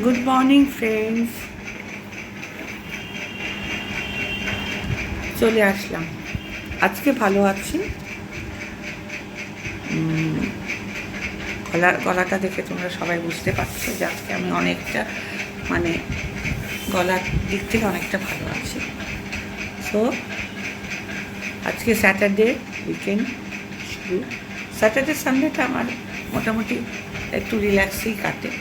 Good morning friends, চলে আসলাম। আজকে ভালো আছি। গলাটা দেখে তোমরা সবাই বুঝতে পারছো যে আজকে আমি অনেকটা মানে গলার দিক থেকে অনেকটা ভালো আছি। সো আজকে স্যাটারডে, উইকেন্ড শুরু। স্যাটারডে সানডেটা আমার মোটামুটি একটু রিল্যাক্সেই কাটে।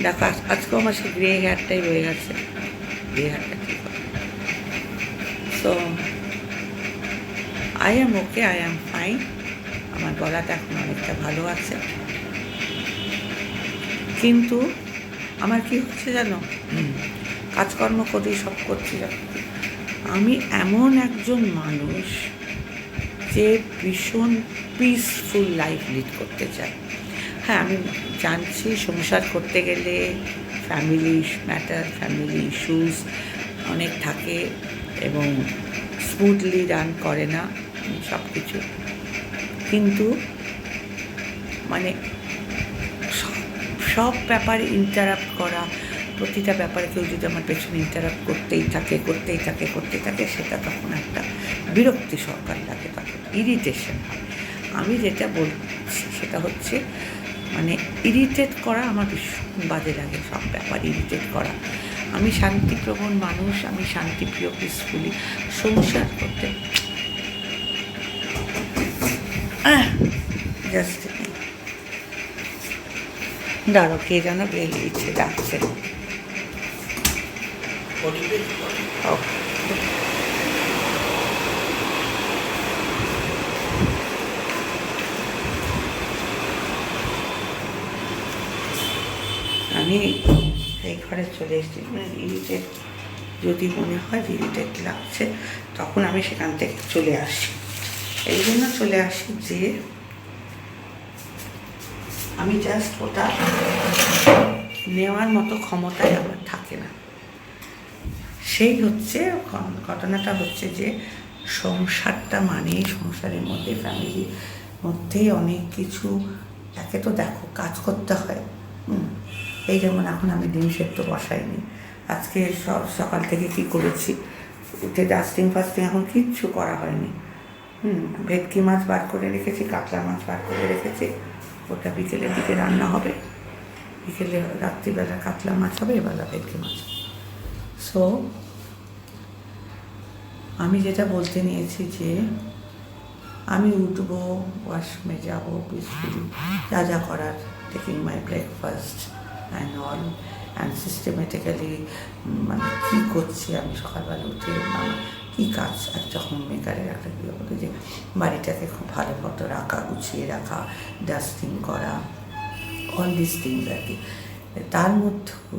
দেখো আজকেও আমার সেই গ্রে হেয়ারটাই রয়ে গেছে। গ্রে হেয়ারটা ঠিক হবে। So I am okay, I am fine. আমার গলাটা এখন অনেকটা ভালো আছে, কিন্তু আমার কি হচ্ছে জানো, কাজকর্ম করেই সব করছি। আমি এমন একজন মানুষ যে ভীষণ পিসফুল লাইফ লিড করতে চাই। হ্যাঁ, আমি জানছি সংসার করতে গেলে ফ্যামিলি ম্যাটার, ফ্যামিলি ইস্যুস অনেক থাকে এবং স্মুথলি রান করে না সব কিছু, কিন্তু মানে সব ব্যাপারে ইন্টারাপ্ট করা, প্রতিটা ব্যাপারে কেউ যদি আমার পেছনে ইন্টারাপ্ট করতেই থাকে, সেটা তখন একটা বিরক্তি সরকার লাগে, তখন ইরিটেশন হয়। আমি যেটা বলছি সেটা হচ্ছে মানে ইরিটেট করা আমার ভীষণ বাজে লাগে, সব ব্যাপার ইরিটেট করা। আমি শান্তিপ্রবণ মানুষ, আমি শান্তিপ্রিয়, পিসফুলি সংসার করতে জাস্ট দাঁড়ো, কে যেন বেরিয়েছে, ডাকছে। আমি এই ঘরে চলে এসেছি, ইরিটেট যদি মনে হয় ইরিটেট লাগছে তখন আমি সেখান থেকে চলে আসি। এই জন্য চলে আসি যে আমি জাস্ট ওটা নেওয়ার মতো ক্ষমতায় আমার থাকে না। সেই হচ্ছে ঘটনাটা, হচ্ছে যে সংসারটা মানে সংসারের মধ্যে, ফ্যামিলির মধ্যে অনেক কিছু একে তো দেখো কাজ করতে হয়। এই যেমন এখন আমি ডিম সেদ্ধ বসাইনি, আজকে সকাল থেকে কি করেছি, উঠে ডাস্টিং ফাস্টিং এখন কিচ্ছু করা হয়নি। ভেটকি মাছ বার করে রেখেছি, কাতলা মাছ বার করে রেখেছি, ওটা বিকেলের দিকে রান্না হবে। বিকেলে রাত্রিবেলা কাতলা মাছ হবে, এবেলা ভেটকি মাছ। সো আমি যেটা বলতে নিয়েছি যে আমি উঠবো, ওয়াশরুমে যাবো, পিসফুলি যা যা করার, taking my breakfast and all and systematically মানে কী করছি আমি সকালবেলা উঠে, কী কাজ একটা হোম মেকারের একটা কী বলতে, যে বাড়িটাকে খুব ভালো মতো রাখা, গুছিয়ে রাখা, ডাস্টিং করা, অল দিস থিংস আর কি। তার মধ্যেও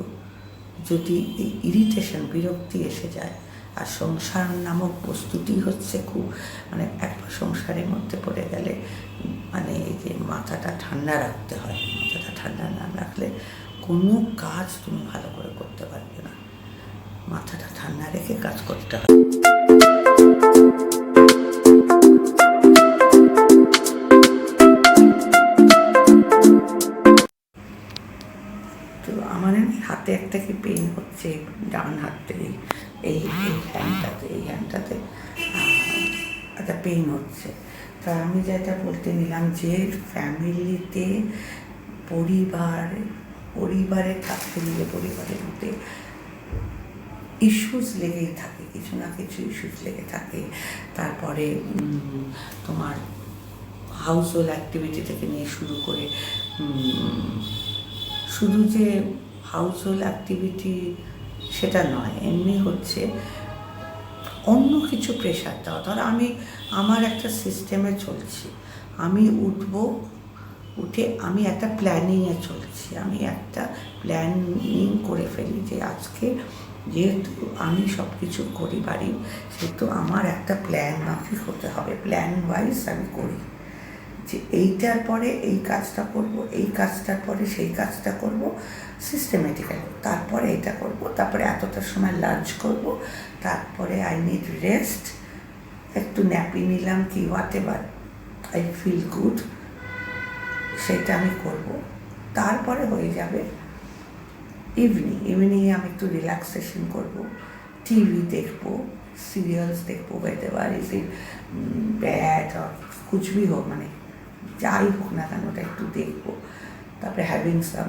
যদি এই ইরিটেশন, বিরক্তি এসে যায়, আর সংসার নামক বস্তুটি হচ্ছে খুব মানে একবার সংসারের মধ্যে পড়ে গেলে মানে এই যে মাথাটা ঠান্ডা রাখতে হয়, মাথাটা ঠান্ডা না রাখলে কোনো কাজ তুমি ভালো করে করতে পারবে না। মাথাটা ঠান্ডা রেখে কাজ করতে হয়। তো আমার হাতে একটা কি পেইন হচ্ছে, ডান হাতে এই হ্যান্ডটাতে একটা পেইন হচ্ছে। তা আমি যেটা বলতে নিলাম যে ফ্যামিলিতে পরিবারে থাকতে নিলে পরিবারের মধ্যে ইস্যুস লেগেই থাকে, কিছু না কিছু ইস্যুস লেগে থাকে। তারপরে তোমার হাউস হোল্ড অ্যাক্টিভিটি থেকে নিয়ে শুরু করে, শুধু যে হাউস হোল্ড অ্যাক্টিভিটি সেটা নয়, এমনি হচ্ছে অন্য কিছু প্রেশার দেওয়া। ধরো আমি আমার একটা সিস্টেমে চলছি, আমি উঠে আমি একটা প্ল্যানিংয়ে চলছি, আমি একটা প্ল্যানিং করে ফেলি যে আজকে যেহেতু আমি সব কিছু করি বাড়ির, সেহেতু আমার একটা প্ল্যান মাফিক হতে হবে, প্ল্যান ওয়াইজ আমি করি যে এইটার পরে এই কাজটা করব, এই কাজটার পরে সেই কাজটা করব সিস্টেমেটিক্যালি, তারপরে এটা করব, তারপরে এতটার সময় লাঞ্চ করব, তারপরে আই নিড রেস্ট, একটু ন্যাপি নিলাম, কি whatever I feel good, সেটা আমি করব। তারপরে হয়ে যাবে ইভিনিংয়ে আমি একটু রিল্যাক্সেশন করবো, টিভি দেখবো, সিরিয়ালস দেখবো, whether is it bad or कुछ भी हो, মানে যাই হোক না কেন ওটা একটু দেখবো। তারপরে হ্যাভিং সাম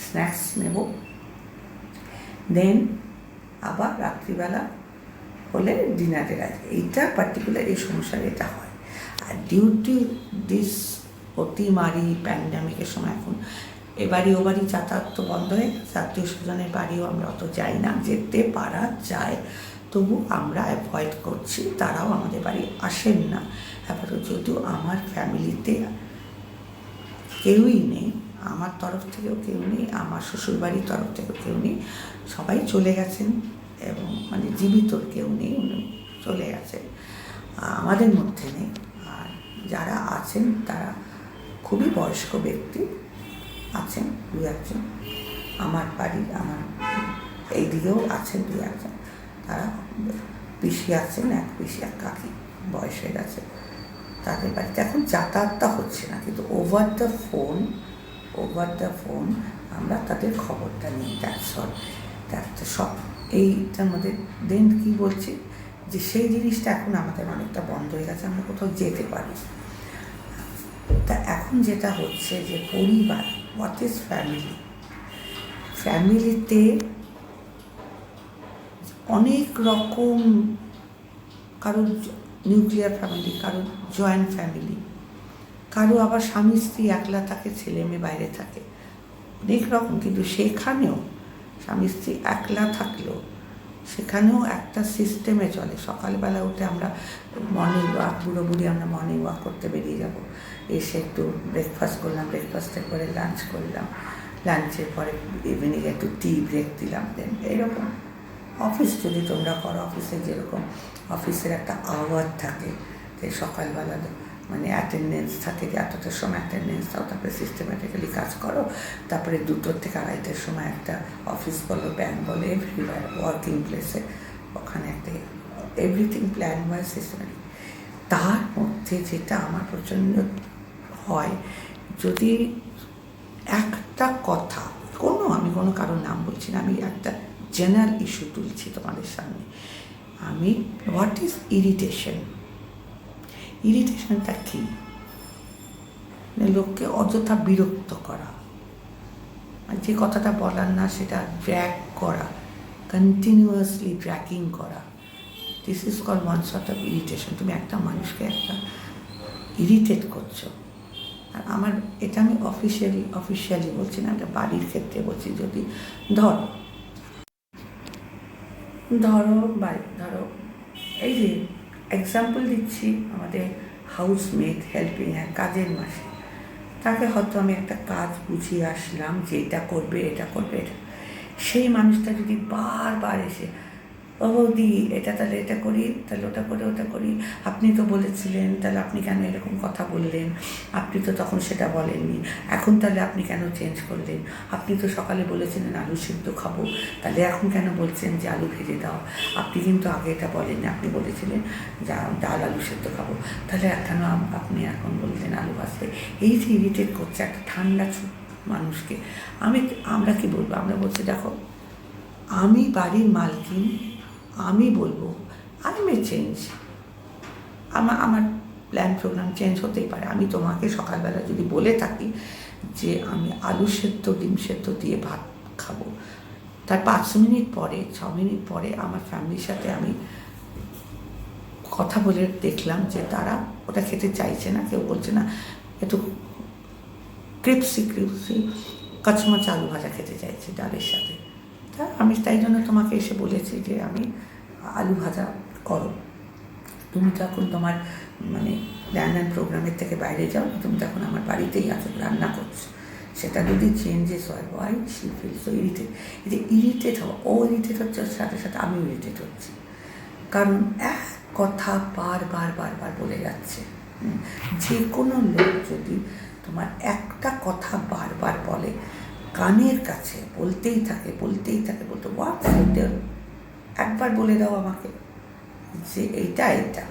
স্ন্যাক্স নেব, দেন আবার রাত্রিবেলা হলে ডিনারের আছে। এইটা পার্টিকুলার এই সমস্যার এটা হয়। আর ডিউ টু দিস অতিমারি প্যান্ডামিকের সময় এখন এবারই ও বাড়ি যাতায়াত তো বন্ধ হয়ে গেছে, আত্মীয় স্বজনের বাড়িও আমরা অত যাই না, যেতে পারা যায় তবু আমরা অ্যাভয়েড করছি, তারাও আমাদের বাড়ি আসেন না। এবারও যদিও আমার ফ্যামিলিতে কেউই নেই, আমার তরফ থেকেও কেউ নেই, আমার শ্বশুরবাড়ির তরফ থেকেও কেউ নেই, সবাই চলে গেছেন এবং মানে জীবিত কেউ নেই, উনি চলে গেছেন, আমাদের মধ্যে নেই। আর যারা আছেন তারা খুবই বয়স্ক ব্যক্তি আছেন, দু একজন আমার বাড়ির, আমার এইদিকেও আছেন দু একজন, তারা পিসি আছেন, এক পিসি এক কাকি বয়স হয়ে গেছে, তাদের বাড়িতে এখন যাতায়াতটা হচ্ছে না, কিন্তু ওভার দ্য ফোন আমরা তাদের খবরটা নিই। দ্যাটস সব এইটার মধ্যে। দেন কী বলছি যে সেই জিনিসটা এখন আমাদের অনেকটা বন্ধ হয়ে গেছে, আমরা কোথাও যেতে পারি। তা এখন যেটা হচ্ছে যে পরিবার, হোয়াট ইজ ফ্যামিলিতে অনেক রকম, কারোর নিউক্লিয়ার ফ্যামিলি, কারোর জয়েন্ট ফ্যামিলি, কারো আবার স্বামী স্ত্রী একলা থাকে, ছেলে মেয়ে বাইরে থাকে, অনেক রকম। কিন্তু সেখানেও স্বামী স্ত্রী একলা থাকলেও সেখানেও একটা সিস্টেমে চলে। সকালবেলা উঠে আমরা মর্নিং ওয়াক, বুড়ো বুড়ি আমরা মর্নিং ওয়াক করতে বেরিয়ে যাব, এসে একটু ব্রেকফাস্ট করলাম, ব্রেকফাস্টের পরে লাঞ্চ করলাম, লাঞ্চের পরে ইভিনিংয়ে একটু টি ব্রেক দিলাম, দেন এইরকম। অফিস যদি তোমরা করো, অফিসে যেরকম অফিসের একটা আওয়ার থাকে, যে সকালবেলা মানে অ্যাটেন্ডেন্স থাকে, যে এতটার সময় অ্যাটেন্ডেন্স দাও, তারপরে সিস্টেম্যাটিক্যালি কাজ করো, তারপরে 2টোর থেকে 2:30টার সময় একটা অফিস বলো, ব্যাংক বলো, এভরিওয়ার ওয়ার্কিং প্লেসে ওখানে একটা এভরিথিং প্ল্যান ওয়াইজ সিস্টেম্যাটিক। তার মধ্যে যেটা আমার প্রচণ্ড হয়, যদি একটা কথা, আমি কোনো কারোর নাম বলছি না, আমি একটা জেনারেল ইস্যু তুলছি তোমাদের সামনে। হোয়াট ইজ ইরিটেশনটা কী? লোককে অযথা বিরক্ত করা, আর যে কথাটা বলার না সেটা ড্র্যাগ করা, কন্টিনিউয়াসলি ড্র্যাগিং করা, this is call one sort of irritation. তুমি একটা মানুষকে একটা ইরিটেট করছো। আর এটা আমি অফিসিয়ালি বলছি না, একটা বাড়ির ক্ষেত্রে বলছি। যদি ধরো এই যে এক্সাম্পল দিচ্ছি, আমাদের হাউসমেট, হেল্পিং হ্যান্ড, কাজের মাসে, তাকে হয়তো আমি একটা কাজ বুঝিয়ে আসলাম যে এটা করবে, সেই মানুষটা যদি বারবার এসে, ও বৌদি এটা তাহলে এটা করি, তাহলে ওটা করি, আপনি তো বলেছিলেন, তাহলে আপনি কেন এরকম কথা বললেন, আপনি তো তখন সেটা বলেননি, এখন তাহলে আপনি কেন চেঞ্জ করলেন, আপনি তো সকালে বলেছিলেন আলু সিদ্ধ খাবো, তাহলে এখন কেন বলছেন যে আলু ভেজে দাও, আপনি কিন্তু আগে এটা বলেননি, আপনি বলেছিলেন ডাল আলু সিদ্ধ খাবো, তাহলে কেন আপনি এখন বলছেন আলু ভাজতে। এই যে ইরিটেট করছে একটা ঠান্ডা মানুষকে। আমরা কি বলবো? আমরা বলছি দেখো, আমি বাড়ির মালকিন, আমি বলবো আই মে চেঞ্জ, আমার প্ল্যান প্রোগ্রাম চেঞ্জ হতেই পারে। আমি তোমাকে সকালবেলা যদি বলে থাকি যে আমি আলু সেদ্ধ, ডিম সেদ্ধ দিয়ে ভাত খাবো, তার 5 মিনিট পরে, 6 মিনিট পরে আমার ফ্যামিলির সাথে আমি কথা বলে দেখলাম যে তারা ওটা খেতে চাইছে না, কেউ বলছে না, একটু ক্রিপসি কচমচা আলু ভাজা খেতে চাইছে ডালের সাথে। তা আমি তাই জন্য তোমাকে এসে বলেছি যে আমি আলু ভাজা করো। তুমি তখন তোমার মানে রান্নার প্রোগ্রামের থেকে বাইরে যাও, তুমি তখন আমার বাড়িতেই আছো, রান্না করছো। সেটা যদি চেঞ্জেস হয়, why she feel so irritate. এই যে ইরিটেট হওয়া, ও ইরিটেট হচ্ছে, ওর সাথে সাথে আমিও ইরিটেট হচ্ছি, কারণ এক কথা বারবার বলে যাচ্ছে। যে কোনো লোক যদি তোমার একটা কথা বারবার বলে, কানের কাছে বলতেই থাকে, বলতে হোয়াট একবার বলে দাও আমাকে যে এইটা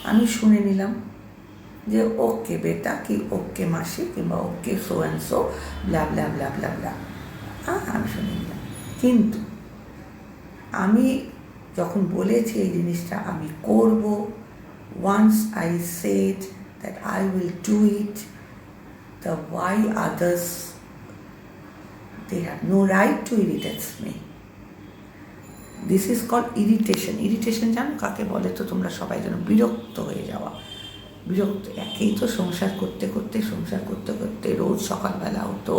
আমি শুনে নিলাম যে ওকে বেটা, কি ওকে মাসি, কিংবা ওকে সো অ্যান্ড সো ব্লা ব্লা ব্লা ব্লা ব্লা। কিন্তু আমি যখন বলেছি এই জিনিসটা আমি করব, once I said that I will do it, the why others, they have no right to irritate me. This is called irritation. Irritation জানো কাকে বলে? তো তোমরা সবাই জানো, বিরক্ত হয়ে যাওয়া। বিরক্ত, একেই তো সংসার করতে করতে রোজ সকালবেলা হতো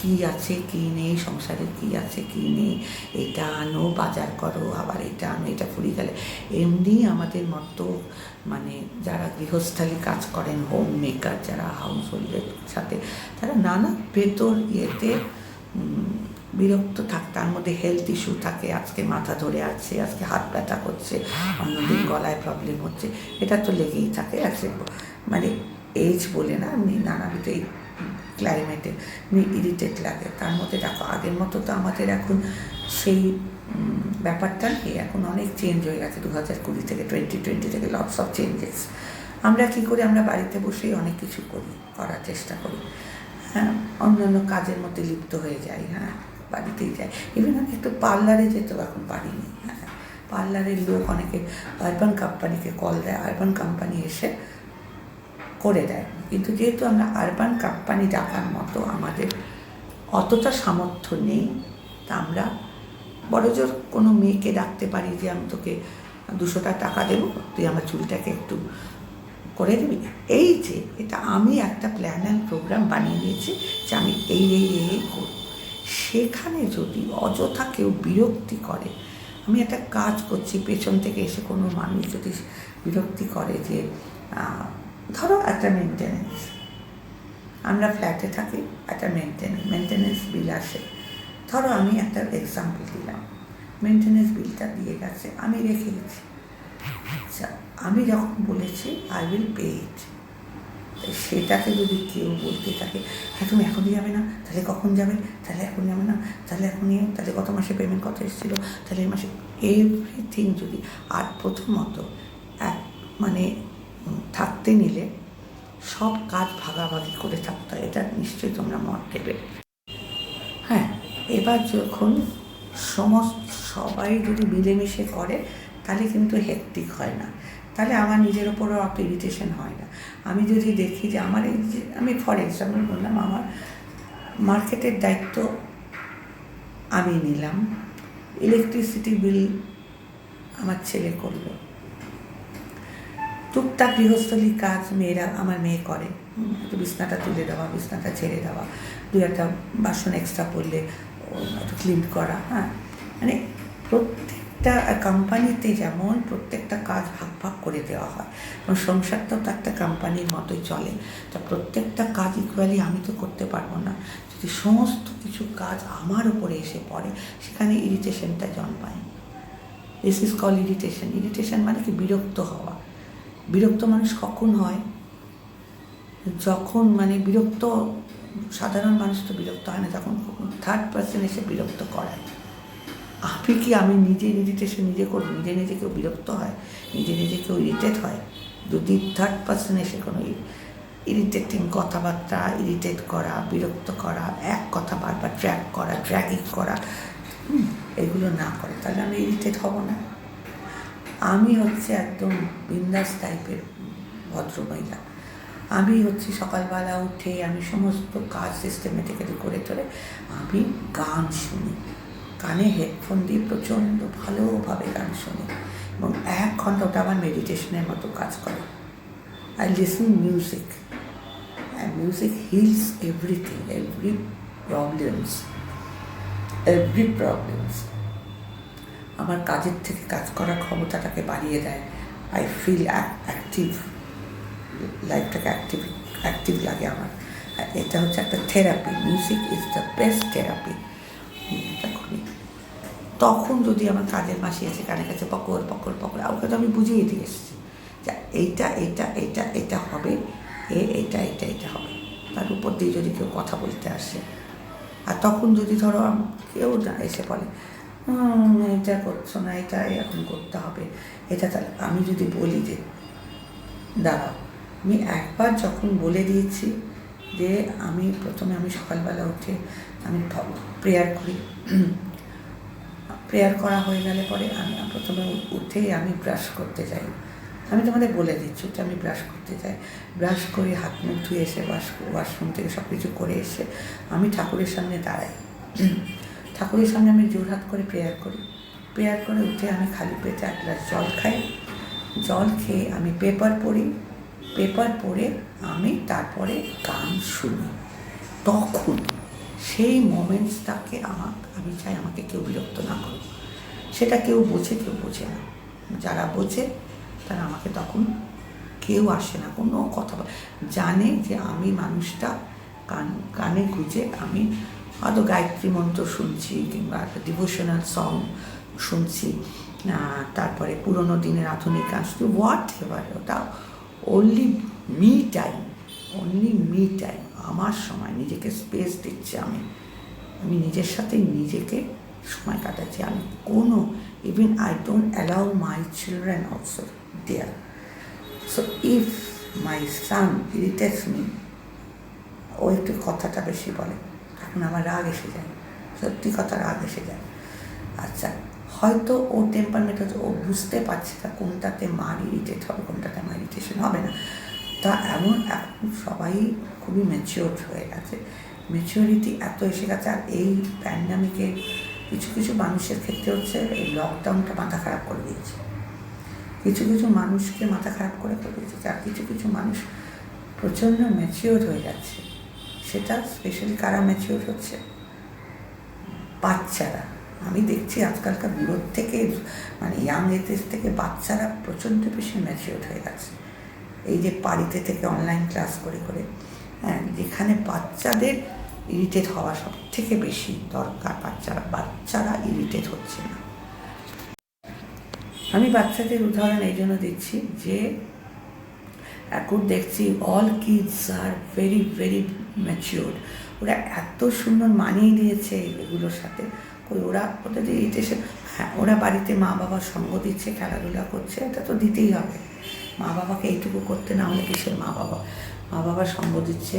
কী আছে কী নেই, সংসারে কী আছে কী নেই, এটা আনো, বাজার করো, আবার এটা আনো, এটা ফুরিয়ে গেলে। এমনি আমাদের মতো মানে যারা গৃহস্থালী কাজ করেন, হোম মেকার যারা, হাউস হোল্ডের সাথে, তারা নানা ভেতর ইয়েতে বিরক্ত থাকে। তার মধ্যে হেলথ ইস্যু থাকে, আজকে মাথা ধরে আছে, আজকে হাত ব্যথা করছে, অন্যদিন গলায় প্রবলেম হচ্ছে, এটা তো লেগেই থাকে। আছে মানে এজ বলে না, এমনি নানাবিধ এই ক্লাইমেটে ইরিটেট লাগে। তার মধ্যে দেখো আগের মতো তো আমাদের এখন সেই ব্যাপারটা নেই, এখন অনেক চেঞ্জ হয়ে গেছে 2020 থেকে 2020 থেকে লটস অফ চেঞ্জেস। আমরা কী করি, আমরা বাড়িতে বসেই অনেক কিছু করার চেষ্টা করি। হ্যাঁ, অন্যান্য কাজের মধ্যে লিপ্ত হয়ে যাই। হ্যাঁ, বাড়িতেই যাই। ইভেন আমি একটু পার্লারে যেতেও এখন পারিনি। হ্যাঁ, পার্লারের লোক অনেকে আরবান কোম্পানিকে কল দেয়, আরবান কোম্পানি এসে করে দেয়। কিন্তু যেহেতু আমরা আরবান কোম্পানি ডাকার মতো আমাদের অতটা সামর্থ্য নেই, তা আমরা বড়জোর কোনো মেয়েকে ডাকতে পারি যে আমি তোকে 200 টাকা দেবো, তুই আমার চুলটাকে একটু করে দিবি। এই যে এটা আমি একটা প্ল্যান অ্যান্ড প্রোগ্রাম বানিয়ে দিয়েছি যে আমি এই করব। সেখানে যদি অযথা কেউ বিরক্তি করে, আমি একটা কাজ করছি, পেছন থেকে এসে কোনো মানুষ যদি বিরক্তি করে যে ধরো একটা মেনটেন্যান্স, আমরা ফ্ল্যাটে থাকি, একটা মেনটেন্যান্স বিল আসে, ধরো আমি একটা এক্সাম্পল দিলাম, মেনটেন্যান্স বিলটা দিয়ে গেছে, আমি রেখে গেছি। আচ্ছা, আমি যখন বলেছি আই উইল পে ইট, সেটাকে যদি কেউ বলতে থাকে হ্যাঁ তুমি এখনই যাবে না, তাহলে কখন যাবে, তাহলে এখন যাবে না, তাহলে এখনই, তাহলে গত মাসে পেমেন্ট কত এসেছিলো, তাহলে এই মাসে, এভরিথিং যদি। আর প্রথমত মানে থাকতে নিলে সব কাজ ভাগাভাগি করে থাকতে হয়, এটা নিশ্চয়ই তোমরা মত দেবে। হ্যাঁ, এবার যখন সবাই যদি মিলেমিশে করে তাহলে কিন্তু হেক্টিক হয় না, তাহলে আমার নিজের ওপরও অত ইরিটেশন হয় না। আমি যদি দেখি যে আমার এই যে, আমি ফর এক্সাম্পল বললাম, আমার মার্কেটের দায়িত্ব আমি নিলাম, ইলেকট্রিসিটি বিল আমার ছেলে করলো, টুকটাক গৃহস্থলী কাজ আমার মেয়ে করে, একটু বিছনাটা তুলে দেওয়া, বিছনাটা ছেড়ে দেওয়া, 2-1 বাসন এক্সট্রা পড়লে একটু ক্লিন করা। হ্যাঁ, মানে প্রত্যেকটা কোম্পানিতে যেমন প্রত্যেকটা কাজ ভাগ করে দেওয়া হয়, এবং সংসারটাও তো একটা কোম্পানির মতোই চলে। তা প্রত্যেকটা কাজ ইকুয়ালি আমি তো করতে পারবো না। যদি সমস্ত কিছু কাজ আমার উপরে এসে পড়ে, সেখানে ইরিটেশনটা জন্মায়। This is call irritation. Irritation মানে কি? বিরক্ত হওয়া। বিরক্ত মানুষ কখন হয়? যখন মানে বিরক্ত, সাধারণ মানুষ তো বিরক্ত হয় না, যখন থার্ড পার্সন এসে বিরক্ত করায়। আমি নিজে ইরিটেশন নিজে করবো? নিজে কেউ বিরক্ত হয়, নিজে কেউ ইরিটেট হয়? যদি থার্ড পার্সন এসে কোনো ইরিটেটিং কথাবার্তা, ইরিটেট করা, বিরক্ত করা, এক কথা বারবার ড্র্যাগিং করা, এগুলো না করে, তাহলে আমি ইরিটেট হব না। আমি হচ্ছে একদম বিন্দাস টাইপের ভদ্রমহিলা। আমি হচ্ছে সকালবেলা উঠে আমি সমস্ত কাজ সিস্টেমেটিক্যালি করে তোলে, আমি গান শুনি, কানে হেডফোন দিয়ে প্রচণ্ড ভালোভাবে গান শুনি, এবং 1 ঘন্টা ওটা আমার মেডিটেশনের মতো কাজ করে। I listen music, and music hills everything, every problems. আমার কাজের থেকে কাজ করার ক্ষমতাটাকে বাড়িয়ে দেয়। আই ফিল অ্যাক্টিভ, লাইফটাকে অ্যাক্টিভ লাগে আমার। এটা হচ্ছে একটা therapy. Music is the best therapy. তখন যদি আমার কাজের মাসি এসে কানে কাছে পকর, ওকে তো আমি বুঝিয়ে দিয়ে এসেছি যে এইটা হবে, এটা হবে। তার উপর দিয়ে যদি কেউ কথা বলতে আসে, আর তখন যদি ধরো কেউ না এসে বলে এটা করছো না, এটা এখন করতে হবে, এটা, তাহলে আমি যদি বলি যে দাঁড়াও, আমি একবার যখন বলে দিয়েছি যে প্রথমে আমি সকালবেলা উঠে আমি প্রেয়ার করি, প্রেয়ার করা হয়ে গেলে পরে আমি প্রথমে উঠেই আমি ব্রাশ করতে যাই। আমি তোমাদের বলে দিচ্ছি, ওটা আমি ব্রাশ করতে যাই, ব্রাশ করে হাত মুখ ধুয়ে এসে ওয়াশরুম থেকে সব কিছু করে এসে আমি ঠাকুরের সামনে দাঁড়াই। ঠাকুরের সামনে আমি জোরহাত করে প্রেয়ার করি। প্রেয়ার করে উঠে আমি খালি পেটে এক গ্লাস জল খাই। জল খেয়ে আমি পেপার পড়ি। পেপার পড়ে আমি তারপরে গান শুনি। তখন সেই মোমেন্টসটাকে আমি চাই আমাকে কেউ বিরক্ত না করুক। সেটা কেউ বোঝে, কেউ বোঝে না। যারা বোঝে তারা আমাকে তখন কেউ আসে না, কোনো কথা জানে যে আমি মানুষটা কানে গুঁজে আমি হয়তো গায়ত্রী মন্ত্র শুনছি কিংবা একটা ডিভোশনাল সং শুনছি, তারপরে পুরোনো দিনের আধুনিক গান শুধু হোয়াট এভার, ওটা অনলি মি টাইম, আমার সময় নিজেকে স্পেস দিচ্ছে। আমি নিজের সাথে নিজেকে সময় কাটাচ্ছি। আমি কোনো even I don't allow my children also there. So if my son irritates me, ও একটু কথাটা বেশি বলে, তখন আমার রাগ এসে যায়, সত্যি কথা রাগ এসে যায়। আচ্ছা, হয়তো ও টেম্পারমেন্ট হচ্ছে, ও বুঝতে পারছে না কোনটাতে মার ইরিটেট হবে, কোনটাতে আমার ইরিটেশন হবে না। তা এখন সবাই খুবই ম্যাচিওর হয়ে গেছে, ম্যাচিওরিটি এত এসে গেছে। আর এই প্যান্ডামিকে কিছু মানুষের ক্ষেত্রে হচ্ছে এই লকডাউনটা মাথা খারাপ করে দিয়েছে, কিছু মানুষকে মাথা খারাপ করে দিয়েছে। আর কিছু মানুষ প্রচণ্ড ম্যাচিওর হয়ে যাচ্ছে। সেটা স্পেশালি কারা ম্যাচিওর হচ্ছে? বাচ্চারা। আমি দেখছি আজকালকার বুড়োর থেকে মানে ইয়াং এজের থেকে বাচ্চারা প্রচণ্ড বেশি ম্যাচিওর হয়ে গেছে। এই যে বাড়িতে থেকে অনলাইন ক্লাস করে, হ্যাঁ, যেখানে বাচ্চাদের ইরিটেট হওয়া সব থেকে বেশি দরকার, বাচ্চারা ইরিটেট হচ্ছে না। আমি বাচ্চাদের উদাহরণ এই জন্য দিচ্ছি যে এখন দেখছি অল কিডস আর ভেরি ভেরি ম্যাচিওর। ওরা এত সুন্দর মানিয়ে নিয়েছে এগুলোর সাথে। ওদের ইরিটেশন, হ্যাঁ, ওরা বাড়িতে মা বাবার সঙ্গ দিচ্ছে, খেলাধুলা করছে, এটা তো দিতেই হবে। মা বাবাকে এইটুকু করতে না হলে কিসের মা বাবার সঙ্গ দিচ্ছে,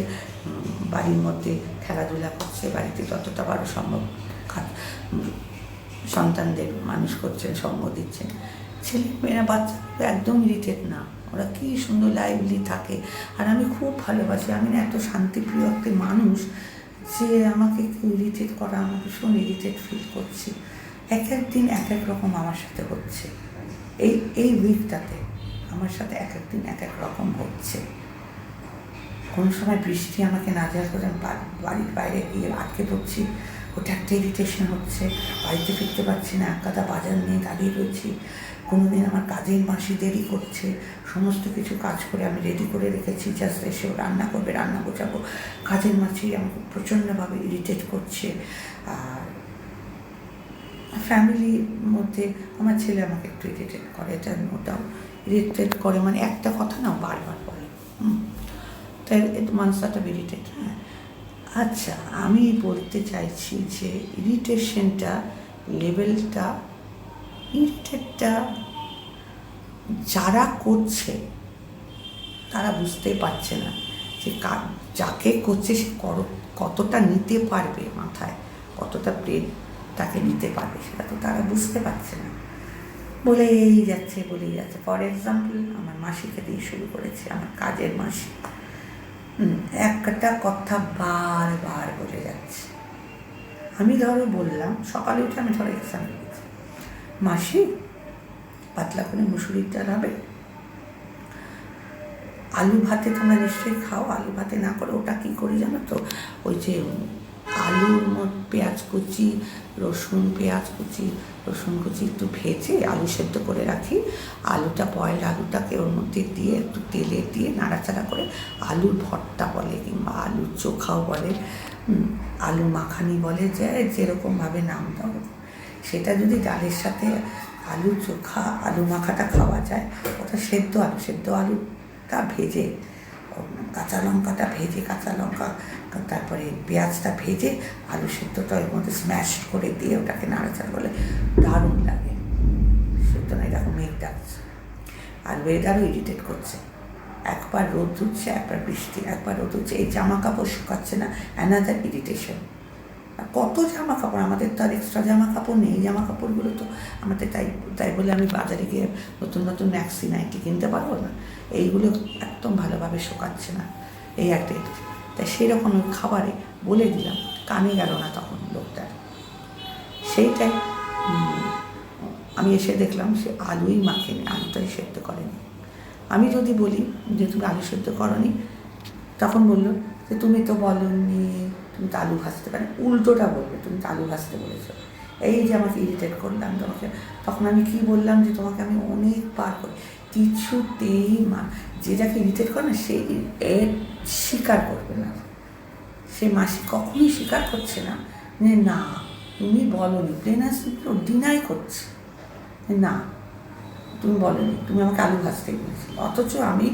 বাড়ির মধ্যে খেলাধুলা করছে, বাড়িতে যতটা পারো সম্ভব সন্তানদের মানুষ করছেন, সঙ্গ দিচ্ছেন। ছেলেমেয়েরা বাচ্চা একদম ইরিটেট না, ওরা কী সুন্দর লাইভলি থাকে। আর আমি খুব ভালোবাসি, আমি না এত শান্তিপ্রিয় একটা মানুষ যে আমাকে কেউ ইরিটেট করা, আমি ভীষণ ইরিটেট ফিল করছি। এক দিন এক এক রকম আমার সাথে হচ্ছে, এই উইকটাতে আমার সাথে এক দিন এক এক রকম হচ্ছে। কোনো সময় বৃষ্টি আমাকে নাজেহাল করে, বাড়ির বাইরে গিয়ে আটকে পড়ছি, ওটা একটা ইরিটেশন হচ্ছে। বাড়িতে ফিরতে পারছি না, এক গাদা বাজার নিয়ে দাঁড়িয়ে রয়েছি। কোনো দিন আমার কাজের মাসি দেরি করছে, সমস্ত কিছু কাজ করে আমি রেডি করে রেখেছি, জাস্ট এসেও রান্না করবে, রান্না গোছাবো। কাজের মাসি আমাকে প্রচণ্ডভাবে ইরিটেট করছে। আর ফ্যামিলির মধ্যে আমার ছেলে আমাকে একটু ইরিটেট করে, এটা ওটাও ইরিটেট করে, মানে একটা কথা না বারবার বলে, তাই মানুষটা ইরিটেট। হ্যাঁ, আচ্ছা, আমি বলতে চাইছি যে ইরিটেশনটা লেভেলটা, ইরিটেটটা যারা করছে তারা বুঝতে পারছে না যে যাকে করছে সে কতটা নিতে পারবে মাথায়, কতটা ব্রেন তাকে নিতে পারবে, সেটা তো তারা বুঝতে পারছে না। বলেই যাচ্ছে। ফর এক্সাম্পল, আমার মাসিকে দিয়ে শুরু করেছে, আমার কাজের মাসি একটা কথা বারবার বলে যাচ্ছে। আমি বললাম, সকালে উঠে আমি এক্সাম্পল দিচ্ছি, মাসি পাতলা করে মুসুরির ডাল হবে, আলু ভাতে তোমরা নিশ্চয়ই খাও, আলু ভাতে না করে ওটা কী করি জানো তো, ওই যে আলুর মধ্যে পেঁয়াজ কুচি, রসুন কুচি একটু ভেজে আলু সেদ্ধ করে রাখি, আলুটা বয়েল আলুটাকে ওর মধ্যে দিয়ে একটু তেলে দিয়ে নাড়াচাড়া করে আলুর ভর্তা বলে, কিংবা আলুর চোখাও বলে, আলু মাখানি বলে, যে যেরকমভাবে নাম দাও, সেটা যদি ডালের সাথে আলু চোখা আলু মাখাটা খাওয়া যায়, ওটা সেদ্ধ আলুটা ভেজে, কাঁচা লঙ্কা তারপরে পেঁয়াজটা ভেজে আলু সেদ্ধটা ওর মধ্যে স্ম্যাশ করে দিয়ে ওটাকে নাড়াচাড়া করলে দারুণ লাগে। সুতরাং এরকম মেঘ ডাকছে, আর ওয়েদারও ইরিটেট করছে, একবার রোদ উঠছে, একবার বৃষ্টি, একবার রোদ উঠছে, এই জামা কাপড় শুকাচ্ছে না, অ্যানাদার ইরিটেশন। আর কত জামা কাপড়, আমাদের তো আর এক্সট্রা জামা কাপড় নেই, জামা কাপড়গুলো তো আমাদের তাই তাই বলে আমি বাজারে গিয়ে নতুন নতুন ম্যাক্সি নাইটি কিনতে পারবো না, এইগুলো একদম ভালোভাবে শোকাচ্ছে না, এই একটা। তাই সেরকম ওই খাবারে বলে দিলাম, কানে গেল না তখন লোকটার। সেইটাই আমি এসে দেখলাম সে আলুই মাখেনি, আলুটাই সেদ্ধ করেনি। আমি যদি বলি যে তুমি আলু সেদ্ধ করনি, তখন বললো যে তুমি তো বলনি, তুমি তো আলু ভাজতে পারো, উল্টোটা বলবে তুমি তো আলু ভাজতে বলেছো। এই যে আমাকে ইরিটেট করলাম তোমাকে, তখন আমি কি বললাম যে তোমাকে আমি অনেকবার করে কিছুতেই যে যাকে ইরিটেট করে না সে স্বীকার করবে না, সে মাসি কখনোই স্বীকার করছে না যে না তুমি বলনি, প্লেনাস ডিনাই করছে না তুমি বলনি, তুমি আমাকে আলু ভাজতেই বলেছি, অথচ আমি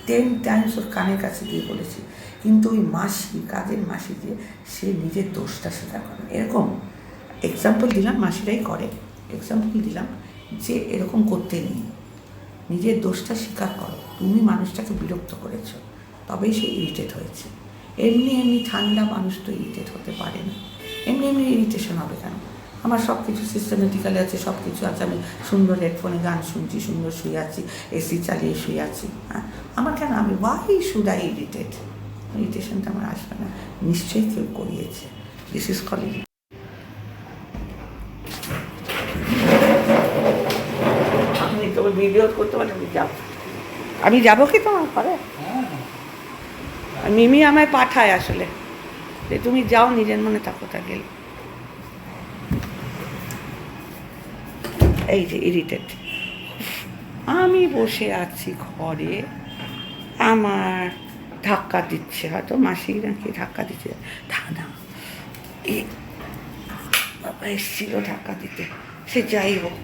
10 টাইমস ওর কানের কাছে দিয়ে বলেছি। কিন্তু ওই মাসি, কাজের মাসি দিয়ে সে নিজের দোষটা স্বীকার করে। এরকম এক্সাম্পল দিলাম, মাসিরাই করে, এক্সাম্পল দিলাম যে এরকম করতে নেই, নিজের দোষটা স্বীকার করো, তুমি মানুষটাকে বিরক্ত করেছো, তবেই সে ইরিটেট হয়েছে। এমনি এমনি ঠান্ডা মানুষ তো ইরিটেট হতে পারে না, এমনি এমনি ইরিটেশন হবে কেন? আমার সব কিছু সিস্টেমেটিক্যালি আছে, সব কিছু আছে, আমি সুন্দর হেডফোনে গান শুনছি, সুন্দর শুয়ে আছি, এসি চালিয়ে শুয়ে আছি, হ্যাঁ, আমার কেন, আমি ওয়াই শুড আই ইরিটেট? ইরিটেশনটা আমার আসবে না, নিশ্চয়ই কেউ করিয়েছে। This is calling. আমি তোমার ভিডিও করতে পারি, আমি যাবো, আমি যাবো কি তোমার ঘরে? মিমি আমায় পাঠায় আসলে যে তুমি যাও, নিজের মনে থাকো, তা গেলে এই যে ইরিটেট। আমি বসে আছি ঘরে, আমার ধাক্কা দিচ্ছে, হয়তো মাসি নাকি ধাক্কা দিচ্ছে, না বাবা এসেছিল ধাক্কা দিতে, সে যাই হোক,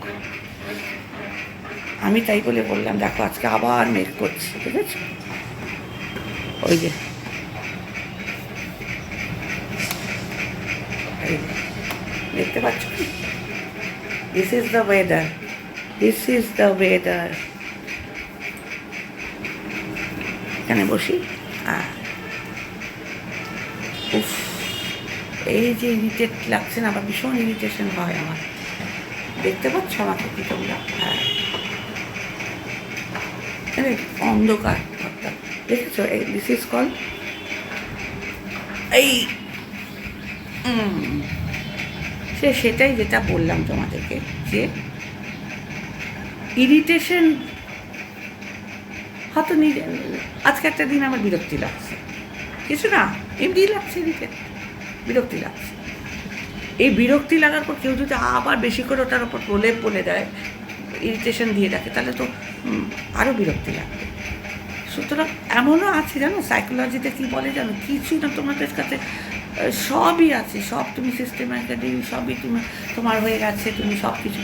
আমি তাই বলে বললাম দেখো আজকে আবার মেঘ করছে, ঠিক আছে, ওই যে দেখতে পাচ্ছ, this is the weather, this is the weather. এখানে বসি, উফ, এই যে ইরিটেট লাগছে না, আবার ভীষণ ইরিটেশন হয় আমার, দেখতে পাচ্ছ আমাকে কি তোমরা? হ্যাঁ, অন্ধকার অর্থাৎ দেখেছো, এই দিস ইজ কল এই সেটাই যেটা বললাম তোমাদেরকে, যে ইরিটেশন হয়তো নিজে, আজকে একটা দিন আমার বিরক্তি লাগছে, কিছু না, এমনি লাগছে, ইরিটেট, বিরক্তি লাগছে। এই বিরক্তি লাগার পর কেউ যদি আবার বেশি করে ওটার ওপর প্রলেপ বলে দেয়, ইরিটেশন দিয়ে রাখে, তাহলে তো আরও বিরক্তি লাগবে। সুতরাং এমনও আছে জানো, সাইকোলজিতে কী বলে জানো, কিছুই না তোমাদের কাছে সবই আছে, সব তুমি সিস্টেম্যাটিক্যালি সবই তোমার হয়ে গেছে, তুমি সব কিছু,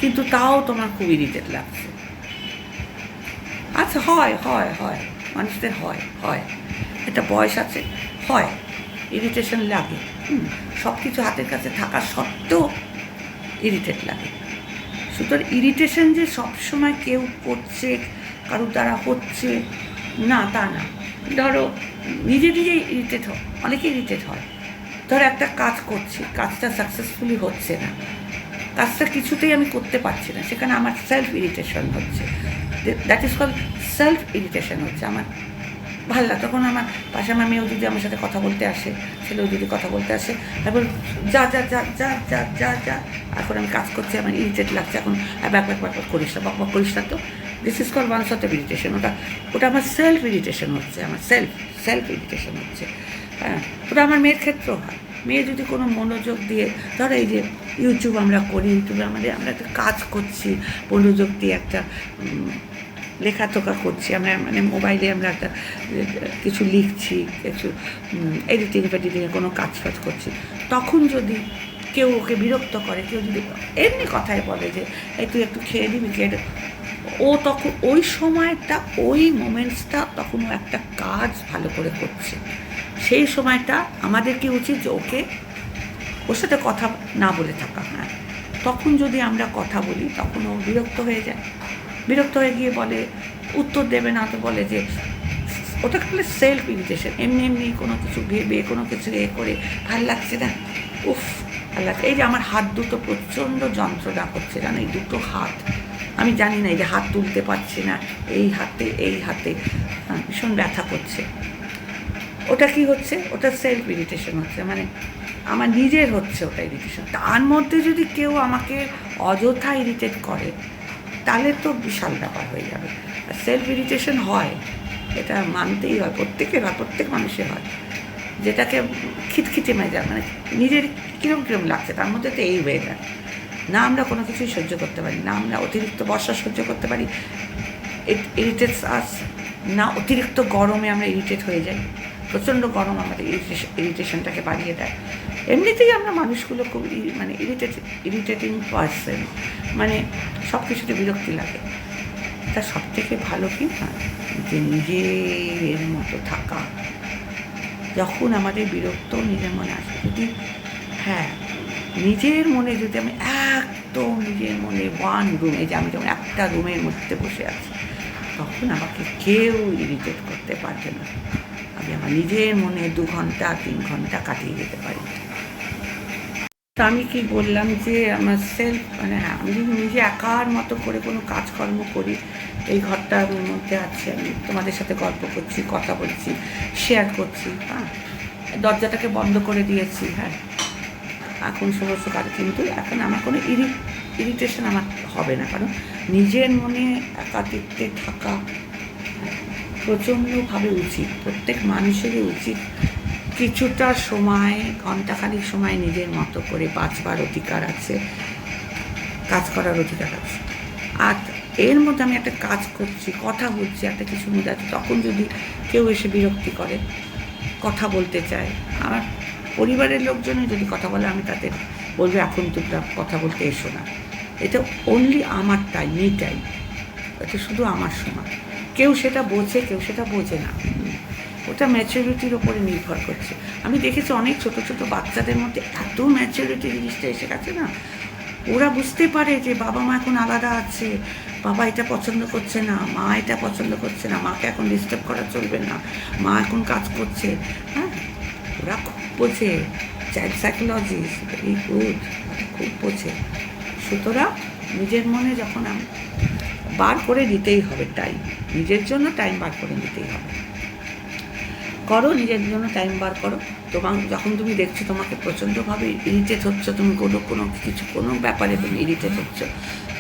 কিন্তু তাও তোমার খুব ইরিটেট লাগছে। আচ্ছা, হয় হয় হয়, মানুষদের হয় হয়, একটা বয়স আছে, হয়, ইরিটেশন লাগে, সব কিছু হাতের কাছে থাকা সত্ত্বেও ইরিটেট লাগে। সুতরাং ইরিটেশন যে সবসময় কেউ করছে, কারোর দ্বারা হচ্ছে না তা না। ধরো নিজে নিজেই ইরিটেট হয়, অনেকে ইরিটেট হয়, ধরো একটা কাজ করছি, কাজটা সাকসেসফুলি হচ্ছে না, কাজটা কিছুতেই আমি করতে পারছি না, সেখানে আমার সেলফ ইরিটেশন হচ্ছে, that is call self irritation হচ্ছে আমার, ভালো লাগে। তখন আমার পাশে আমার মেয়েও যদি আমার সাথে কথা বলতে আসে, ছেলেও যদি কথা বলতে আসে, তারপর যা যা যা যা যা যা যা, এখন আমি কাজ করছি, আমার ইরিটেট লাগছে, এখন ব্যাক করিস না, বক করিস না, তো this is call one sort of irritation. ওটা আমার সেলফ ইরিটেশন হচ্ছে, আমার সেলফ ইরিটেশন হচ্ছে, হ্যাঁ। ওটা আমার মেয়ের ক্ষেত্রেও হয়, মেয়ে যদি কোনো মনোযোগ দিয়ে, ধরো এই যে ইউটিউব আমরা করি, ইউটিউবে আমরা একটা কাজ করছি, মনোযোগ দিয়ে একটা লেখাটোকা করছি, আমরা মানে মোবাইলে আমরা একটা কিছু লিখছি, কিছু এডিটিংয়ে কোনো কাজ করছি, তখন যদি কেউ ওকে বিরক্ত করে, কেউ যদি এমনি কথায় বলে যে এই তুই একটু খেয়ে দিবি, খেয়ে, ও তখন ওই সময়টা, ওই মোমেন্টসটা, তখন ও একটা কাজ ভালো করে করছে, সেই সময়টা আমাদের কি উচিত যে ওকে, ওর সাথে কথা না বলে থাকা, হ্যাঁ। তখন যদি আমরা কথা বলি, তখন ও বিরক্ত হয়ে যায়, বিরক্ত হয়ে গিয়ে বলে, উত্তর দেবে না, তো বলে যে, ওটাকে বলে সেলফ ইরিটেশন। এমনি এমনি কোনো কিছু ভেবে, কোনো কিছু করে ভাল লাগছে না, উফ আল্লাহ, এই যে আমার হাত দুটো প্রচণ্ড যন্ত্রণা করছে জানো, এই দুটো হাত আমি জানি না, এই যে হাত তুলতে পারছি না, এই হাতে ভীষণ ব্যথা করছে। ওটা কি হচ্ছে? ওটা সেলফ ইরিটেশন হচ্ছে, মানে আমার নিজের হচ্ছে ওটা ইরিটেশন। তার মধ্যে যদি কেউ আমাকে অযথা ইরিটেট করে তাহলে তো বিশাল ব্যাপার হয়ে যাবে। আর সেলফ ইরিটেশন হয়, এটা মানতেই হয়, প্রত্যেকের হয়, প্রত্যেক মানুষের হয়, যেটাকে খিটখিটে মেজাজ, মানে নিজের কীরকম লাগছে তার মধ্যে তো এই হয়ে যায়। না আমরা কোনো কিছুই সহ্য করতে পারি না, আমরা অতিরিক্ত বর্ষা সহ্য করতে পারি, ইট ইরিটেটস আস, না অতিরিক্ত গরমে আমরা ইরিটেট হয়ে যাই, প্রচণ্ড গরম আমাদের ইরিটেশনটাকে বাড়িয়ে দেয়। এমনিতেই আমরা মানুষগুলো খুব মানে ইরিটেটিং পার্সন, মানে সব কিছুতে বিরক্তি লাগে। তা সব থেকে ভালো কি না, যে নিজের মতো থাকা। যখন আমাদের বিরক্ত নিজের মনে আসে, যদি হ্যাঁ নিজের মনে যদি আমি একদম নিজের মনে ওয়ান রুমে, যে আমি যেমন একটা রুমের মধ্যে বসে আছি, তখন আমাকে কেউ ইরিটেট করতে পারবে না। আমি আমার নিজের মনে 2 ঘন্টা 3 ঘন্টা কাটিয়ে যেতে পারি। তা আমি কি বললাম যে আমার সেলফ, মানে হ্যাঁ আমি যদি নিজে একার মতো করে কোনো কাজকর্ম করি, এই ঘরটার মধ্যে আছে, আমি তোমাদের সাথে গল্প করছি, কথা বলছি, শেয়ার করছি, দরজাটাকে বন্ধ করে দিয়েছি, এখন সমস্ত কাজ, কিন্তু এখন আমার কোনো ইরিটেশন আমার হবে না, কারণ নিজের মনে একাকিত্বে থাকা প্রচণ্ডভাবে উচিত, প্রত্যেক মানুষেরই উচিত কিছুটা সময়, ঘণ্টাখানিক সময় নিজের মতো করে বাঁচবার অধিকার আছে, কাজ করার অধিকার আছে। আর এর মধ্যে আমি একটা কাজ করছি, কথা বলছি, একটা কিছুর মধ্যে আছে, তখন যদি কেউ এসে বিরক্তি করে, কথা বলতে চায়, আমার পরিবারের লোকজনই যদি কথা বলে, আমি তাদের বলবো এখন তোমরা কথা বলতে এসো না, এটা অনলি আমার টাইম, মি টাইম, এটা শুধু আমার সময়। কেউ সেটা বোঝে, কেউ সেটা বোঝে না, ওটা ম্যাচুরিটির ওপরে নির্ভর করছে। আমি দেখেছি অনেক ছোটো ছোটো বাচ্চাদের মধ্যে এত ম্যাচুরিটি জিনিসটা এসে গেছে না, ওরা বুঝতে পারে যে বাবা মা এখন আলাদা আছে, বাবা এটা পছন্দ করছে না, মা এটা পছন্দ করছে না, মাকে এখন ডিস্টার্ব করা চলবে না, মা এখন কাজ করছে, ওরা খুব বোঝে, চাইল্ড সাইকোলজি ভেরি গুড, খুব বোঝে। সুতরাং নিজের মনে যখন আমি বার করে দিতেই হবে টাইম, নিজের জন্য টাইম বার করে দিতেই হবে, করো নিজের জন্য টাইম বার করো। তোমার যখন তুমি দেখছো তোমাকে প্রচণ্ডভাবে ইরিটেট হচ্ছে, তুমি কোনো ব্যাপারে তুমি ইরিটেট হচ্ছ,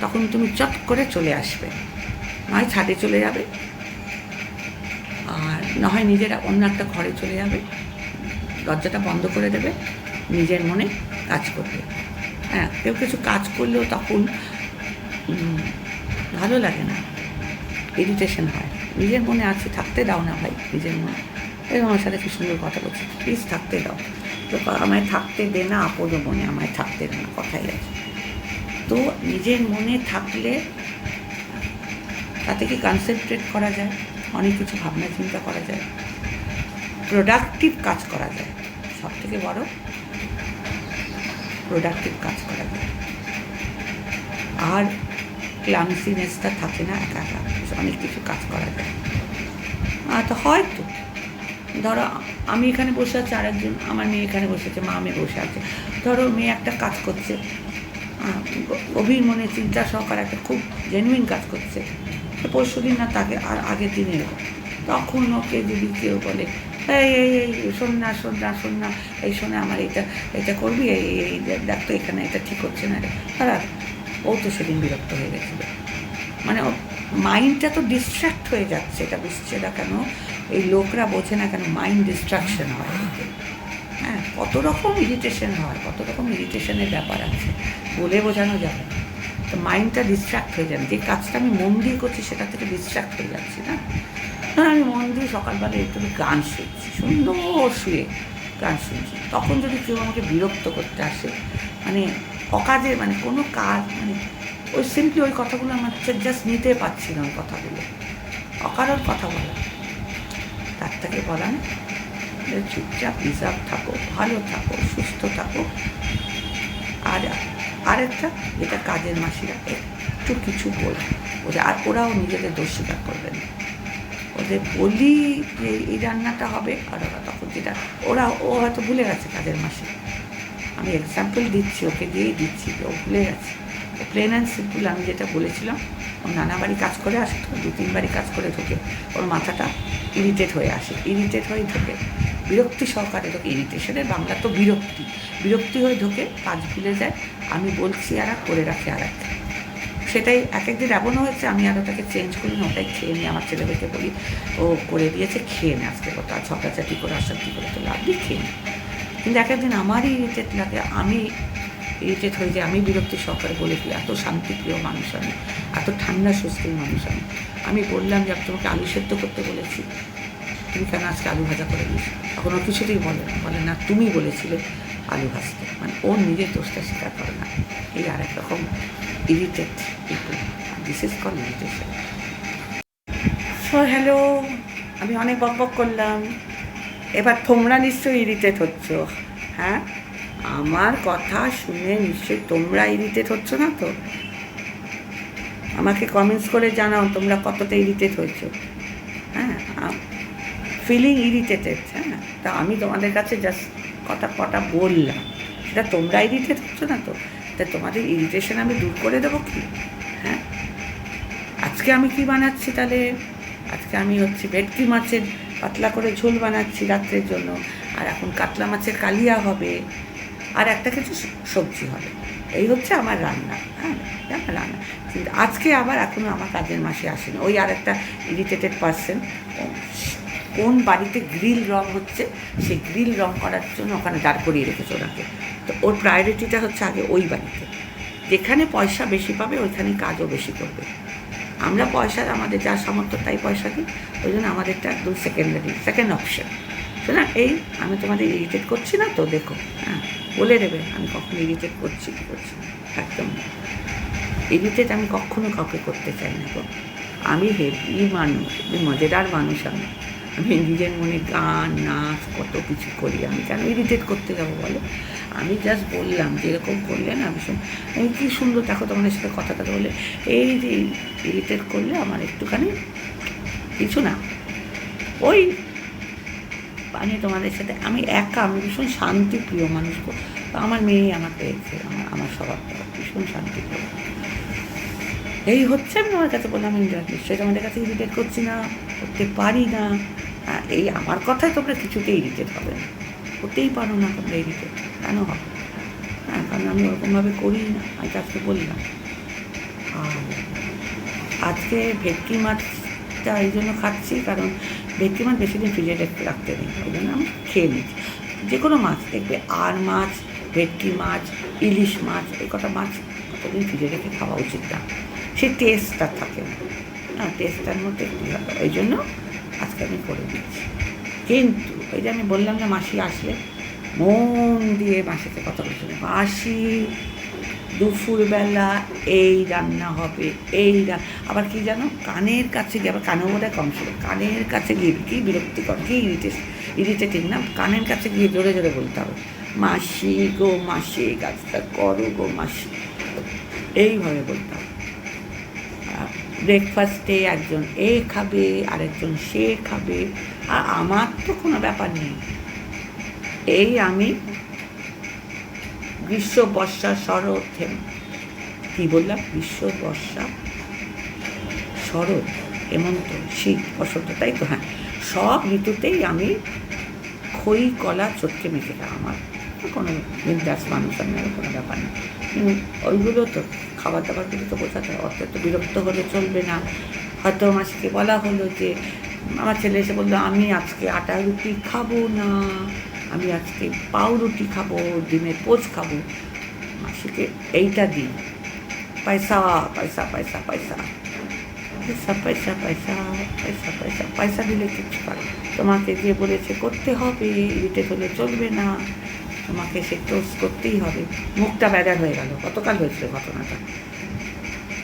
তখন তুমি চট করে চলে আসবে, নয় ছাদে চলে যাবে, আর নয় নিজের অন্য একটা ঘরে চলে যাবে, দরজাটা বন্ধ করে দেবে, নিজের মনে কাজ করবে। কেউ কিছু কাজ করলেও তখন ভালো লাগে না, ইরিটেশন হয়, নিজের মনে আছে, থাকতে দাও না ভাই নিজের মনে। এই আমার সাথে কি সুন্দর কথা বলছি, প্লিজ থাকতে দাও, তো আমায় থাকতে দে না, আপদ মনে আমায় থাকতে দে না, কথাই আছে। তো নিজের মনে থাকলে তাতে কি কনসেন্ট্রেট করা যায়, অনেক কিছু ভাবনা চিন্তা করা যায়, প্রোডাক্টিভ কাজ করা যায়, সব থেকে বড় প্রোডাক্টিভ কাজ করা যায়, আর ক্লামসিনেসটা থাকে না, একা একা অনেক কিছু কাজ করা যায়। তো হয়তো ধরো আমি এখানে বসে আছি, আরেকজন আমার মেয়ে এখানে বসেছে, মা আমি বসে আছে, ধরো মেয়ে একটা কাজ করছে, গভীর মনে চিন্তা সহকারে একটা খুব জেনুইন কাজ করছে, পরশু দিন না তাকে আর আগের দিনের, তখন ওকে যদি কেউ বলে এই শোন না এই শোনে আমার এটা করবি, এই দেখ তো এখানে এটা ঠিক হচ্ছে না রে, ও তো সেদিন বিরক্ত হয়ে গেছিলো, মানে মাইন্ডটা তো ডিস্ট্র্যাক্ট হয়ে যাচ্ছে, এটা বুঝছে না কেন, এই লোকরা বোঝে না কেন মাইন্ড ডিস্ট্রাকশন হয়, কত রকম ইরিটেশন হয়, কত রকম ইরিটেশনের ব্যাপার আছে, বলে বোঝানো যাবে না। তো মাইন্ডটা ডিস্ট্র্যাক্ট হয়ে যাবে, যে কাজটা আমি মন দিয়ে করছি সেটা থেকে ডিস্ট্র্যাক্ট হয়ে যাচ্ছি না। আমি মন দিয়ে সকালবেলা একটু গান শুনছি, সুন্দর শুয়ে গান শুনছি, তখন যদি কেউ আমাকে বিরক্ত করতে আসে, মানে অকাজে, মানে কোনো কাজ, মানে ওই সিম্পলি ওই কথাগুলো আমার জাস্ট নিতে পারছি না, ওই কথাগুলো অকারণ কথা বলা, তার থেকে বলা না, চুপচাপ রিজার্ভ থাকো, ভালো থাকো, সুস্থ থাকো। আর আরেকটা, যেটা কাজের মাসিরা একটু কিছু বলে ওদের, আর ওরাও নিজেদের দোষ স্বীকার করবে না, ওদের বলি যে এই রান্নাটা হবে, আর ওরা তখন যেটা ও হয়তো ভুলে গেছে কাজের মাসি, আমি এক্সাম্পল দিচ্ছি, ওকে দিয়েই দিচ্ছি, ও ভুলে গেছে। ও প্লেন অ্যান্ড সিম্পল আমি যেটা বলেছিলাম, ও নানা বাড়ি কাজ করে আসে তো, 2-3 বাড়ি কাজ করে ঢোকে, ওর মাথাটা ইরিটেট হয়ে আসে, ইরিটেট হয়ে ঢোকে, বিরক্তি সহকারে ঢোকে। ইরিটেশনের বাংলা তো বিরক্তি, বিরক্তি হয়ে ঢোকে, কাজ ভুলে যায়, আমি বলছি আর করে রাখে আর এক। সেটাই এক একদিন এমনও হয়েছে আমি আর ওটাকে চেঞ্জ করি না, ওটাই খেয়ে নিই। আমার ছেলেদেরকে বলি ও করে দিয়েছে, খেয়ে নে আজকে, কথা ঝগড়াঝাটি করে অশান্তি করে তো লাভ নেই, খেয়ে নে। কিন্তু এক একদিন আমারই ইরিটেট লাগে, আমি ইরিটেট হয়ে যাই, আমি বিরক্তি সহকারে বলে দিই, এত শান্তিপ্রিয় মানুষ আমি, এত ঠান্ডা সুস্থির মানুষ আমি বললাম যে আমি তোমাকে আলু সেদ্ধ করতে বলেছি, তুমি কেন আজকে আলু ভাজা করে দিয়েছো? তখন ও কিছুতেই বলে না তুমি বলেছিলে আলু ভাজতে, মানে ও নিজের দোষটা স্বীকার করে না। এই আর এক রকম irritate people, this is call irritation. So hello, আমি অনেক বকবক করলাম, এবার তোমরা নিশ্চয়ই ইরিটেট হচ্ছ। হ্যাঁ, আমার কথা শুনে নিশ্চয়ই তোমরা ইরিটেট হচ্ছ না তো? আমাকে কমেন্টস করে জানাও তোমরা কতটা ইরিটেট হয়েছো। হ্যাঁ, ফিলিং ইরিটেটেড। হ্যাঁ, তা আমি তোমাদের কাছে জাস্ট কটা বললাম, সেটা তোমরা ইরিটেট হচ্ছ না তো? তা তোমাদের ইরিটেশন আমি দূর করে দেবো কি? হ্যাঁ, আজকে আমি কি বানাচ্ছি তাহলে? আজকে আমি ভেটকি মাছের পাতলা করে ঝোল বানাচ্ছি রাত্রের জন্য, আর এখন কাতলা মাছের কালিয়া হবে, আর একটা কিছু সবজি হবে। এই হচ্ছে আমার রান্না। হ্যাঁ, আমার রান্না। কিন্তু আজকে আবার এখনও আমার কাজের মাসে আসেনি ওই আর একটা ইরিটেটেড পার্সন, কোন বাড়িতে গ্রিল রং হচ্ছে, সেই গ্রিল রং করার জন্য ওখানে দাঁড় করিয়ে রেখেছে ওনাকে। তো ওর প্রায়োরিটিটা হচ্ছে আগে ওই বাড়িতে, যেখানে পয়সা বেশি পাবে ওইখানে কাজও বেশি করবে। আমরা পয়সা আমাদের যা সামর্থ্য তাই পয়সা দিই, ওই জন্য আমাদেরটা একদম সেকেন্ড অপশন। না, এই আমি তোমাদের ইরিটেট করছি না তো? দেখো, হ্যাঁ, বলে দেবে আমি কখনো ইরিটেট করছি কি করছি, একদম ইরিটেট আমি কখনো কাউকে করতে চাই না গো। আমি হেভি মানুষ, মজাদার মানুষ। আমি নিজের মনে গান নাচ কত কিছু করি, আমি কেন ইরিটেট করতে যাবো বলো? আমি জাস্ট বললাম যে এরকম করলে না ভীষণ, আমি কী সুন্দর দেখো তোমাদের সাথে কথা বলে, এই যে ইরিটেট করলে আমার একটুখানি কিছু না, ওই আমি তোমাদের সাথে আমি আমি ভীষণ শান্তিপ্রিয় মানুষ। আমার মেয়ে আমার পেয়েছে, আমার স্বভাবটা ভীষণ শান্তিপ্রিয়। এই হচ্ছে আমি তোমার কাছে বললাম, আমি নিশ্চয়ই তোমাদের কাছে ইরিটেট করছি না, করতে পারি না। এই আমার কথায় তোমরা কিছুতেই ইরিটেট হবে না, করতেই পারো না তোমরা ইরিটেট, কেন হবে? হ্যাঁ, কারণ আমি ওরকমভাবে করি না, আমি আজকে বললাম। আর আজকে ভেটকি মাছটা এই জন্য খাচ্ছি, কারণ ভেটকি মাছ বেশি দিন ফ্রিজে রাখতে নেই, ওই জন্য আমি খেয়ে নিচ্ছি। যে কোনো মাছ দেখবে, আর মাছ, ভেটকি মাছ, ইলিশ মাছ, এই কটা মাছ কতদিন ফ্রিজে রেখে খাওয়া উচিত না, সেই টেস্টটা থাকে না। হ্যাঁ, টেস্টটার মধ্যে কী হবে, ওই জন্য আজকে আমি করে দিচ্ছি। কিন্তু ওই যে আমি বললাম না, মাসি আসলে মন দিয়ে মাসিকে কথা বলছিল, মাসি দুপুরবেলা এই রান্না হবে, আবার কি জানো, কানের কাছে গিয়ে, আবার কানেও বোধহয় কম ছিল, কানের কাছে গিয়ে কী বিরক্তিকর, কী ইরিটেটিং না, কানের কাছে গিয়ে জোরে জোরে বলতে হবে, মাসি গো মাসি কাজটা করো গো মাসি, এইভাবে বলতে হবে। ব্রেকফাস্টে একজন এ খাবে, আরেকজন সে খাবে, আর আমার তো কোনো ব্যাপার নেই। এই আমি গ্রীষ্ম বর্ষা শরৎ, কী বললাম, গ্রীষ্ম বর্ষা শরৎ হেমন্ত শীত বসন্ত, তাই তো? হ্যাঁ, সব ঋতুতেই আমি খই কলা চটকে মেখে খাই, আমার কোনো বিন্দাস মানুষ, আমি আর কোনো ব্যাপার নেই। ওইগুলো তো খাবার দাবারগুলো তো বোঝাতে হয়, অত বিরক্ত হলে চলবে না। হয়তো মাসিকে বলা হলো যে, আমার ছেলে এসে বললো আমি আজকে আটা রুটি খাবো না, আমি আজকে পাউরুটি খাবো, ডিমের পোচ খাবো। মাসিকে এইটা দিই, পয়সা পয়সা পয়সা পয়সা পয়সা পয়সা পয়সা পয়সা পয়সা পয়সা দিলে কিছু পারে, তোমাকে যে বলেছে করতে হবে, ইরিটেট হলে চলবে না, তোমাকে সে টোস্ট করতেই হবে। মুখটা ব্যাডার হয়ে গেল, গতকাল হয়েছিল ঘটনাটা।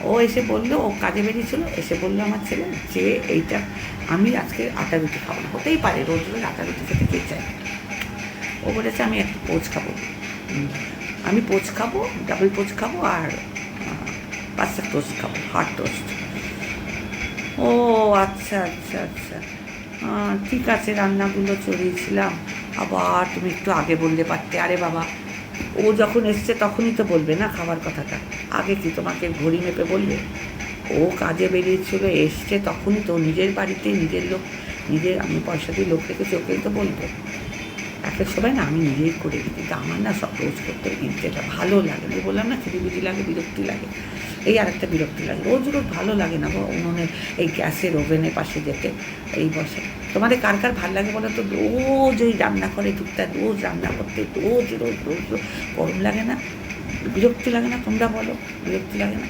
ও এসে বললো, ও কাজে বেরিয়েছিল, এসে বললো আমার ছেলে যে এইটা আমি আজকে আটা রুটি খাবো না, হতেই পারে রোজ রোজ আটা রুটি খেতে কে চায়। ও বলেছে আমি একটু পোচ খাবো, আমি পোচ খাবো, ডাবল পোচ খাবো, আর পাঁচটা টোস্ট খাবো, হার্ড টোস্ট। ও আচ্ছা আচ্ছা আচ্ছা, ঠিক আছে, রান্নাগুলো চড়িয়েছিলাম, আবার তুমি একটু আগে বলতে পারতে। আরে বাবা, ও যখন এসছে তখনই তো বলবে না খাবার কথাটা, আগে কি তোমাকে ঘড়ি মেপে বলবে? ও কাজে বেরিয়েছিল, এসছে তখনই তো নিজের বাড়িতে নিজের লোক, নিজের আমি পয়সা দিয়ে লোক রেখেছি, ওকেই তো বলবো। এক এক সময় না আমি নিজেই করে দিই, কিন্তু আমার না সব রোজ করতে কিন্তু এটা ভালো লাগে না, বললাম না খিদিবিদি লাগে, বিরক্তি লাগে। এই আর একটা বিরক্তি লাগে, রোজ রোজ ভালো লাগে না গো উনুনের এই গ্যাসের ওভেনের পাশে যেতে, এই বসে। তোমাদের কার কার ভালো লাগে বলো তো? রোজ ওই রান্না করে টুকটাক, রোজ রান্না করতে, রোজ রোজ রোজ রোজ গরম লাগে না? বিরক্তি লাগে না? তোমরা বলো, বিরক্তি লাগে না?